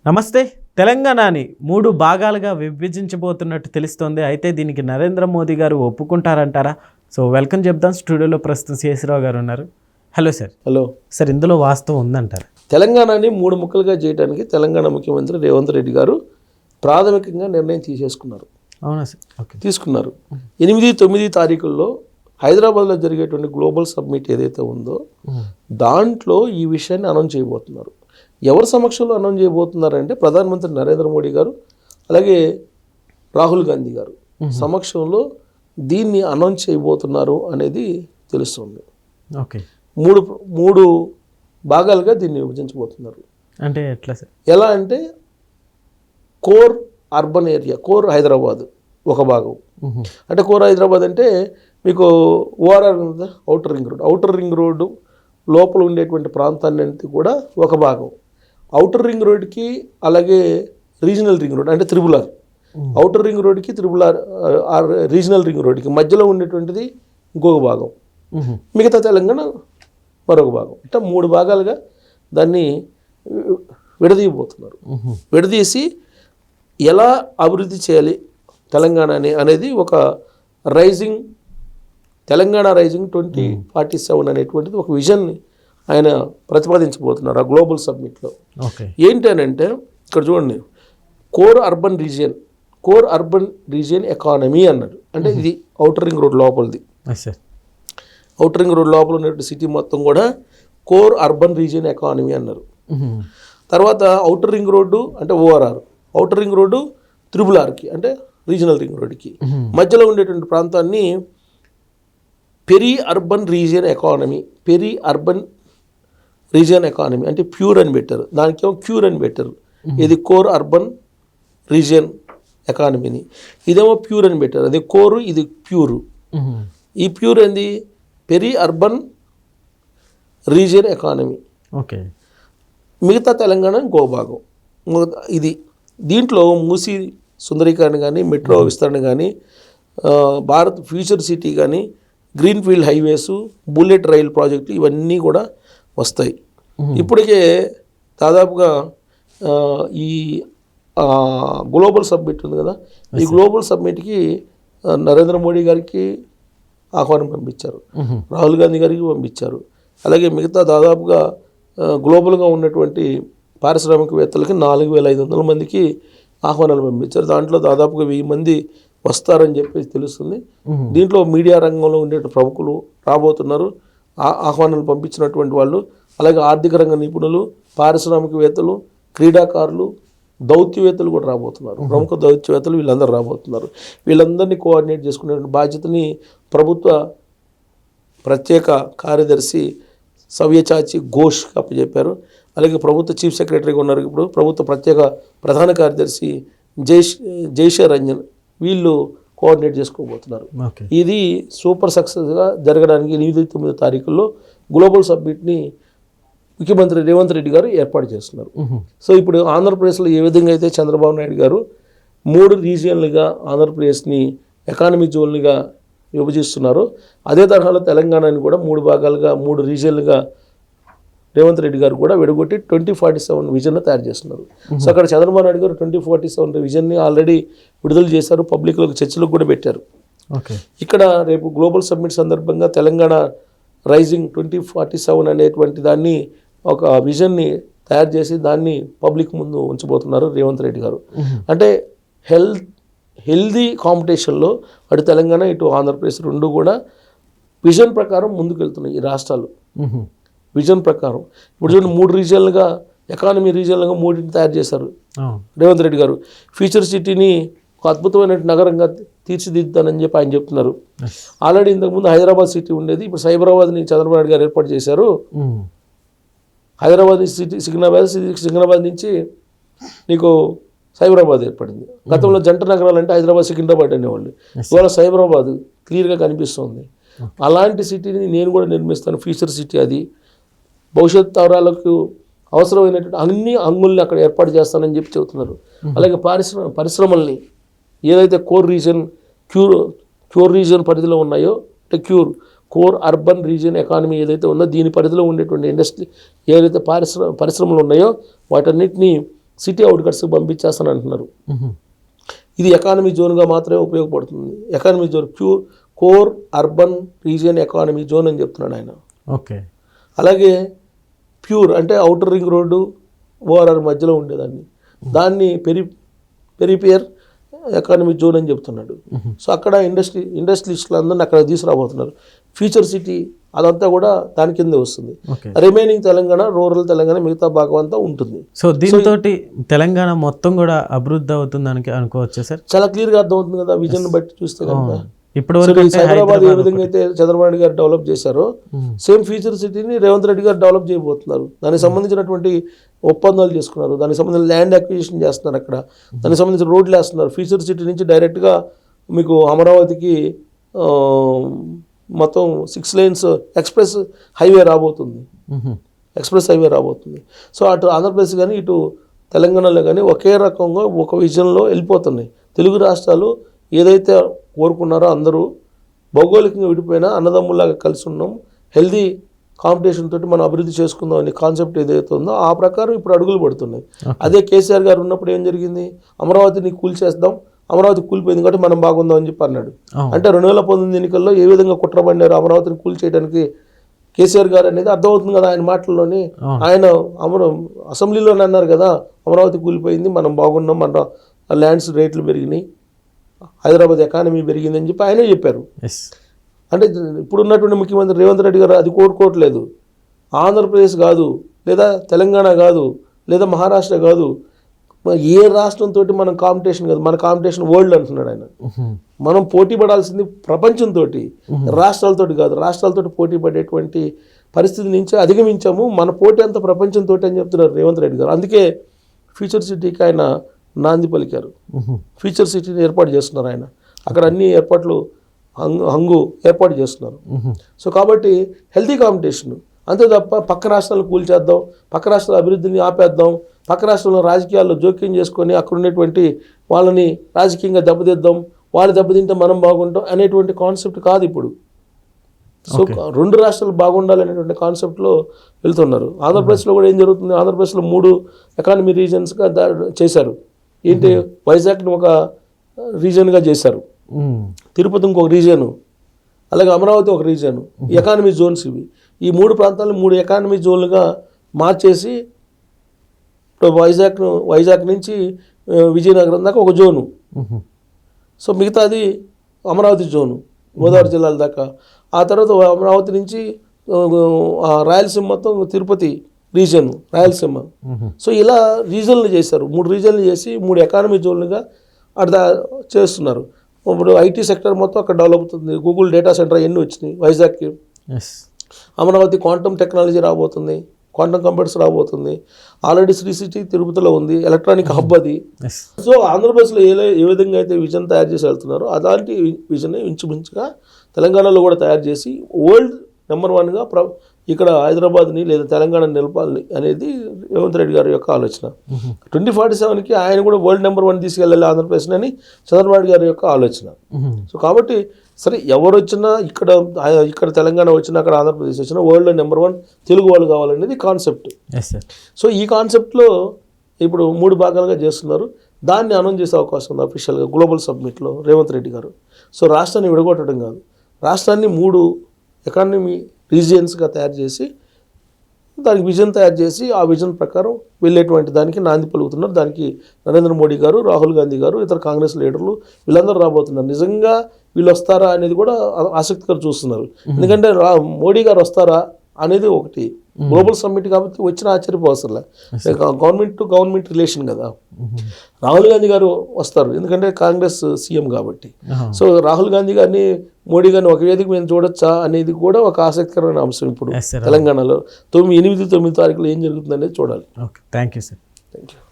నమస్తే. తెలంగాణని 3 భాగాలుగా విభజించబోతున్నట్టు తెలుస్తోంది. అయితే దీనికి నరేంద్ర మోదీ గారు ఒప్పుకుంటారంటారా? సో వెల్కమ్ చెప్దాం. స్టూడియోలో ప్రస్తుతం శేషరావు గారు ఉన్నారు. Hello sir. హలో సార్, ఇందులో వాస్తవం ఉందంటారా? తెలంగాణని 3 ముక్కలుగా చేయడానికి తెలంగాణ ముఖ్యమంత్రి రేవంత్ రెడ్డి గారు ప్రాథమికంగా నిర్ణయం తీసేసుకున్నారు. అవునా సార్? ఓకే. తీసుకున్నారు. 8-9 తారీఖుల్లో హైదరాబాద్లో జరిగేటువంటి గ్లోబల్ సబ్మిట్ ఏదైతే ఉందో దాంట్లో ఈ విషయాన్ని అనౌన్స్ చేయబోతున్నారు. ఎవరి సమక్షంలో అనౌన్స్ చేయబోతున్నారంటే ప్రధానమంత్రి నరేంద్ర మోడీ గారు అలాగే రాహుల్ గాంధీ గారు సమక్షంలో దీన్ని అనౌన్స్ చేయబోతున్నారు అనేది తెలుస్తుంది. ఓకే. మూడు భాగాలుగా దీన్ని విభజించబోతున్నారు. అంటే ఎట్లా సార్? ఎలా అంటే core urban area, core Hyderabad ఒక భాగం. అంటే కోర్ హైదరాబాద్ అంటే మీకు ORR outer ring road, outer ring road లోపల ఉండేటువంటి ప్రాంతాన్ని కూడా ఒక భాగం. ఔటర్ రింగ్ రోడ్కి అలాగే రీజనల్ రింగ్ రోడ్ అంటే త్రిబుల్-ఆర్, ఔటర్ రింగ్ రోడ్కి త్రిబుల్-ఆర్ రీజనల్ రింగ్ రోడ్కి మధ్యలో ఉండేటువంటిది ఇంకొక భాగం, మిగతా తెలంగాణ మరొక భాగం. అంటే 3 భాగాలుగా దాన్ని విడదీయబోతున్నారు. విడదీసి ఎలా అభివృద్ధి చేయాలి తెలంగాణని అనేది ఒక రైజింగ్ తెలంగాణ రైజింగ్ 2047 అనేటువంటిది ఒక విజన్ని ఆయన ప్రతిపాదించబోతున్నారు ఆ గ్లోబల్ సబ్మిట్లో. ఏంటి అని అంటే ఇక్కడ చూడండి, కోర్ అర్బన్ రీజియన్ ఎకానమీ అన్నాడు. అంటే ఇది ఔటర్ రింగ్ రోడ్ లోపలిది. ఔటర్ రింగ్ రోడ్ లోపల ఉన్నటువంటి సిటీ మొత్తం కూడా కోర్ అర్బన్ రీజియన్ ఎకానమీ అన్నారు. తర్వాత ఔటర్ రింగ్ రోడ్డు అంటే ఓఆర్ఆర్, ఔటర్ రింగ్ రోడ్డు త్రిబుల్-ఆర్కి అంటే రీజనల్ రింగ్ రోడ్కి మధ్యలో ఉండేటువంటి ప్రాంతాన్ని పెరి అర్బన్ రీజియన్ ఎకానమీ అంటే ప్యూర్ అని పెట్టారు. దానికేమో క్యూర్ అని పెట్టారు. ఇది కోర్ అర్బన్ రీజియన్ ఎకానమీని, ఇదేమో ప్యూర్ అని పెట్టారు. అది కోరు, ఇది ప్యూరు. ఈ ప్యూర్ ఏంది peri urban region economy. Okay. మిగతా తెలంగాణ ఇంకో భాగం. ఇది దీంట్లో మూసీ సుందరీకరణ కానీ, మెట్రో విస్తరణ కానీ, భారత్ ఫ్యూచర్ సిటీ కానీ, గ్రీన్ఫీల్డ్ హైవేసు, బుల్లెట్ రైల్ ప్రాజెక్టులు ఇవన్నీ కూడా వస్తాయి. ఇప్పటికే దాదాపుగా ఈ గ్లోబల్ సబ్మిట్ ఉంది కదా, ఈ గ్లోబల్ సబ్మిట్కి నరేంద్ర మోడీ గారికి ఆహ్వానం పంపించారు, రాహుల్ గాంధీ గారికి పంపించారు. అలాగే మిగతా దాదాపుగా గ్లోబల్గా ఉన్నటువంటి పారిశ్రామికవేత్తలకి 4500 మందికి ఆహ్వానాలు పంపించారు. దాంట్లో దాదాపుగా 1000 మంది వస్తారని చెప్పేసి తెలుస్తుంది. దీంట్లో మీడియా రంగంలో ఉండే ప్రముఖులు రాబోతున్నారు, ఆహ్వానాలు పంపించినటువంటి వాళ్ళు. అలాగే ఆర్థిక రంగ నిపుణులు, పారిశ్రామికవేత్తలు, క్రీడాకారులు, దౌత్యవేత్తలు కూడా రాబోతున్నారు. ప్రముఖ దౌత్యవేత్తలు వీళ్ళందరూ రాబోతున్నారు. వీళ్ళందరినీ కోఆర్డినేట్ చేసుకునే బాధ్యతని ప్రభుత్వ ప్రత్యేక కార్యదర్శి సవ్యసాచి ఘోష్ అప్పచెప్పారు. అలాగే ప్రభుత్వ చీఫ్ సెక్రటరీగా ఉన్నారు ఇప్పుడు ప్రభుత్వ ప్రత్యేక ప్రధాన కార్యదర్శి జైషే రంజన్. వీళ్ళు కోఆర్డినేట్ చేసుకోబోతున్నారు. ఇది సూపర్ సక్సెస్గా జరగడానికి 8-9 తారీఖుల్లో గ్లోబల్ సబ్మిట్ని ముఖ్యమంత్రి రేవంత్ రెడ్డి గారు ఏర్పాటు చేస్తున్నారు. సో ఇప్పుడు ఆంధ్రప్రదేశ్లో ఏ విధంగా అయితే చంద్రబాబు నాయుడు గారు 3 రీజియన్లుగా ఆంధ్రప్రదేశ్ని ఎకానమీ జోన్లుగా విభజిస్తున్నారో అదే తరహాలో తెలంగాణని కూడా 3 భాగాలుగా 3 రీజియన్లుగా రేవంత్ రెడ్డి గారు కూడా విడగొట్టి 2047 విజన్ను తయారు చేస్తున్నారు. సో అక్కడ చంద్రబాబు నాయుడు గారు 2047 విజన్ని ఆల్రెడీ విడుదల చేశారు, పబ్లిక్లోకి చర్చలకు కూడా పెట్టారు. ఇక్కడ రేపు గ్లోబల్ సబ్మిట్ సందర్భంగా తెలంగాణ రైజింగ్ 2047 అనేటువంటి దాన్ని ఒక విజన్ని తయారు చేసి దాన్ని పబ్లిక్ ముందు ఉంచబోతున్నారు రేవంత్ రెడ్డి గారు. అంటే హెల్దీ కాంపిటీషన్లో అటు తెలంగాణ ఇటు ఆంధ్రప్రదేశ్ 2 కూడా విజన్ ప్రకారం ముందుకు వెళ్తున్నాయి. ఈ రాష్ట్రాలు విజన్ ప్రకారం ఇప్పుడు చూడండి 3 రీజియన్లుగా ఎకానమీ రీజియన్లుగా 3 తయారు చేశారు రేవంత్ రెడ్డి గారు. ఫ్యూచర్ సిటీని ఒక అద్భుతమైన నగరంగా తీర్చిదిద్దానని చెప్పి ఆయన చెప్తున్నారు. ఆల్రెడీ ఇంతకుముందు హైదరాబాద్ సిటీ ఉండేది, ఇప్పుడు సైబరాబాద్ని చంద్రబాబు నాయుడు గారు ఏర్పాటు చేశారు. హైదరాబాద్ సిటీ సికింద్రాబాద్ నుంచి నీకు సైబరాబాద్ ఏర్పడింది. గతంలో జంట నగరాలు అంటే హైదరాబాద్ సికింద్రాబాద్ అనేవాళ్ళు, ఇవాళ సైబరాబాద్ క్లియర్గా కనిపిస్తుంది. అలాంటి సిటీని నేను కూడా నిర్మిస్తాను, ఫ్యూచర్ సిటీ. అది భవిష్యత్ తరాలకు అవసరమైనటువంటి అన్ని అంగుల్ని అక్కడ ఏర్పాటు చేస్తానని చెప్పి చెబుతున్నారు. అలాగే పరిశ్రమల్ని ఏదైతే కోర్ రీజియన్ పరిధిలో ఉన్నాయో అంటే కోర్ అర్బన్ రీజియన్ ఎకానమీ ఏదైతే ఉందో దీని పరిధిలో ఉండేటువంటి ఇండస్ట్రీ ఏదైతే పరిశ్రమలు ఉన్నాయో వాటన్నిటినీ సిటీ అవుట్కట్స్కి పంపించేస్తాను అంటున్నారు. ఇది ఎకానమీ జోన్గా మాత్రమే ఉపయోగపడుతుంది. Economy zone core urban region economy zone అని చెప్తున్నాడు ఆయన. ఓకే. అలాగే ప్యూర్ అంటే అవుటర్ రింగ్ రోడ్డు ఓఆర్ఆర్ మధ్యలో ఉండేదాన్ని దాన్ని పెరిపియర్ ఎకానమీ జోన్ అని చెప్తున్నాడు. సో అక్కడ ఇండస్ట్రియలిస్టులు అందరినీ అక్కడ తీసుకురాబోతున్నారు. ఫ్యూచర్ సిటీ అదంతా కూడా దాని కిందే వస్తుంది. రిమైనింగ్ తెలంగాణ, రూరల్ తెలంగాణ మిగతా భాగం అంతా ఉంటుంది. సో దీంతో తెలంగాణ మొత్తం కూడా అభివృద్ధి అవుతుంది అనుకోవచ్చు సార్. చాలా క్లియర్గా అర్థమవుతుంది కదా విజన్ బట్టి చూస్తే కనుక. ఇప్పుడు హైదరాబాద్ ఏ విధంగా అయితే చంద్రబాబు నాయుడు గారు డెవలప్ చేశారో సేమ్ ఫ్యూచర్ సిటీని రేవంత్ రెడ్డి గారు డెవలప్ చేయబోతున్నారు. దానికి సంబంధించినటువంటి ఒప్పందాలు చేసుకున్నారు, దానికి సంబంధించిన ల్యాండ్ అక్విజిషన్ చేస్తున్నారు, అక్కడ దానికి సంబంధించిన రోడ్లు వేస్తున్నారు. ఫ్యూచర్ సిటీ నుంచి డైరెక్ట్గా మీకు అమరావతికి మొత్తం 6 lanes ఎక్స్ప్రెస్ హైవే రాబోతుంది. సో అటు ఆంధ్రప్రదేశ్ కానీ ఇటు తెలంగాణలో కానీ ఒకే రకంగా ఒక విజన్లో వెళ్ళిపోతున్నాయి. తెలుగు రాష్ట్రాలు ఏదైతే కోరుకున్నారో అందరూ భౌగోళికంగా విడిపోయినా అన్నదమ్ములాగా కలిసి ఉన్నాం, హెల్దీ కాంపిటీషన్ తోటి మనం అభివృద్ధి చేసుకుందాం అనే కాన్సెప్ట్ ఏదైతే ఉందో ఆ ప్రకారం ఇప్పుడు అడుగులు పడుతున్నాయి. అదే కేసీఆర్ గారు ఉన్నప్పుడు ఏం జరిగింది, అమరావతిని కూల్చేద్దాం, అమరావతి కూలిపోయింది కాబట్టి మనం బాగుందాం అని చెప్పి అన్నాడు. అంటే 2019 ఎన్నికల్లో ఏ విధంగా కుట్రబడినారు అమరావతిని కూల్చేయడానికి కేసీఆర్ గారు అనేది అర్థమవుతుంది కదా ఆయన మాటల్లోనే. ఆయన అసెంబ్లీలోనే అన్నారు కదా, అమరావతి కూలిపోయింది మనం బాగున్నాం, మన ల్యాండ్స్ రేట్లు పెరిగినాయి, హైదరాబాద్ ఎకానమీ పెరిగిందని చెప్పి ఆయనే చెప్పారు. అంటే ఇప్పుడున్నటువంటి ముఖ్యమంత్రి రేవంత్ రెడ్డి గారు అది కోరుకోవట్లేదు. ఆంధ్రప్రదేశ్ కాదు, లేదా తెలంగాణ కాదు, లేదా మహారాష్ట్ర కాదు, ఏ రాష్ట్రంతో మనం కాంపిటీషన్ కాదు, మన కాంపిటీషన్ వరల్డ్ అంటున్నాడు ఆయన. మనం పోటీ పడాల్సింది ప్రపంచంతో, రాష్ట్రాలతో కాదు. రాష్ట్రాలతో పోటీ పడేటువంటి పరిస్థితి నుంచి అధిగమించాము, మన పోటీ అంతా ప్రపంచంతో అని చెప్తున్నారు రేవంత్ రెడ్డి గారు. అందుకే ఫ్యూచర్ సిటీకి ఆయన నాంది పలికారు. ఫ్యూచర్ సిటీని ఏర్పాటు చేస్తున్నారు ఆయన. అక్కడ అన్ని ఏర్పాట్లు హంగు ఏర్పాటు చేస్తున్నారు. సో కాబట్టి హెల్తీ కాంపిటీషన్ అంతే తప్ప పక్క రాష్ట్రాలు కూల్చేద్దాం, పక్క రాష్ట్రాల అభివృద్ధిని ఆపేద్దాం, పక్క రాష్ట్రంలో రాజకీయాల్లో జోక్యం చేసుకొని అక్కడ ఉండేటువంటి వాళ్ళని రాజకీయంగా దెబ్బతిద్దాం, వాళ్ళు దెబ్బతింటే మనం బాగుంటాం అనేటువంటి కాన్సెప్ట్ కాదు ఇప్పుడు. సో 2 రాష్ట్రాలు బాగుండాలనేటువంటి కాన్సెప్ట్లో వెళ్తున్నారు. ఆంధ్రప్రదేశ్లో కూడా ఏం జరుగుతుంది, ఆంధ్రప్రదేశ్లో 3 ఎకానమీ రీజన్స్గా చేశారు. ఏంటి, వైజాగ్ని ఒక రీజన్గా చేశారు, తిరుపతి ఇంకొక రీజను, అలాగే అమరావతి ఒక రీజను, ఎకానమీ జోన్స్ ఇవి. ఈ 3 ప్రాంతాలను 3 ఎకానమీ జోన్లుగా మార్చేసి వైజాగ్ నుంచి విజయనగరం దాకా ఒక జోను, సో మిగతాది అమరావతి జోను గోదావరి జిల్లాల దాకా. ఆ తర్వాత అమరావతి నుంచి రాయలసీమ మొత్తం తిరుపతి రీజన్, రాయలసీమ. సో ఇలా రీజన్లు చేశారు, 3 రీజన్లు చేసి 3 ఎకానమీ జోన్లుగా అట్లా చేస్తున్నారు. ఇప్పుడు ఐటీ సెక్టర్ మొత్తం అక్కడ డెవలప్ అవుతుంది. గూగుల్ డేటా సెంటర్ అవన్నీ వచ్చినాయి వైజాగ్కి. అమరావతి క్వాంటమ్ టెక్నాలజీ రాబోతుంది, క్వాంటమ్ కంప్యూటర్స్ రాబోతుంది. ఆల్రెడీ శ్రీ సిటీ తిరుపతిలో ఉంది, ఎలక్ట్రానిక్ హబ్ అది. సో ఆంధ్రప్రదేశ్లో ఏ విధంగా అయితే విజన్ తయారు చేసి వెళ్తున్నారో అలాంటి విజన్ ఇంచుమించుగా తెలంగాణలో కూడా తయారు చేసి వరల్డ్ నెంబర్ 1గా ఇక్కడ హైదరాబాద్ని లేదా తెలంగాణని నిలపాలి అనేది రేవంత్ రెడ్డి గారి యొక్క ఆలోచన. 2047కి ఆయన కూడా వరల్డ్ నెంబర్ 1 తీసుకెళ్ళాలి ఆంధ్రప్రదేశ్ని అని చంద్రబాబు గారి యొక్క ఆలోచన. సో కాబట్టి సరే ఎవరు వచ్చినా ఇక్కడ తెలంగాణ వచ్చినా అక్కడ ఆంధ్రప్రదేశ్ వచ్చినా వరల్డ్లో నెంబర్ 1 తెలుగు వాళ్ళు కావాలనేది కాన్సెప్ట్. సో ఈ కాన్సెప్ట్లో ఇప్పుడు 3 భాగాలుగా చేస్తున్నారు. దాన్ని అనౌన్స్ చేసే అవకాశం ఉంది అఫీషియల్గా గ్లోబల్ సబ్మిట్లో రేవంత్ రెడ్డి గారు. సో రాష్ట్రాన్ని విడగొట్టడం కాదు, రాష్ట్రాన్ని 3 ఎకానమీ రీజియన్స్గా తయారు చేసి దానికి విజన్ తయారు చేసి ఆ విజన్ ప్రకారం వెళ్ళేటువంటి దానికి నాంది పలుకుతున్నారు. దానికి నరేంద్ర మోడీ గారు, రాహుల్ గాంధీ గారు, ఇతర కాంగ్రెస్ లీడర్లు వీళ్ళందరూ రాబోతున్నారు. నిజంగా వీళ్ళు వస్తారా అనేది కూడా ఆసక్తికర చూస్తున్నారు. ఎందుకంటే మోడీ గారు వస్తారా అనేది ఒకటి, గ్లోబల్ సమ్మిట్ కాబట్టి వచ్చిన ఆశ్చర్యపోవసరలే, గవర్నమెంట్ టు గవర్నమెంట్ రిలేషన్ కదా. రాహుల్ గాంధీ గారు వస్తారు ఎందుకంటే కాంగ్రెస్ సీఎం కాబట్టి. సో రాహుల్ గాంధీ గారిని మోడీ గారిని ఒక వేదిక మేము చూడొచ్చా అనేది కూడా ఒక ఆసక్తికరమైన అంశం. ఇప్పుడు తెలంగాణలో 8-9 తారీఖులో ఏం జరుగుతుంది అనేది చూడాలి. Okay, thank you sir. Thank you.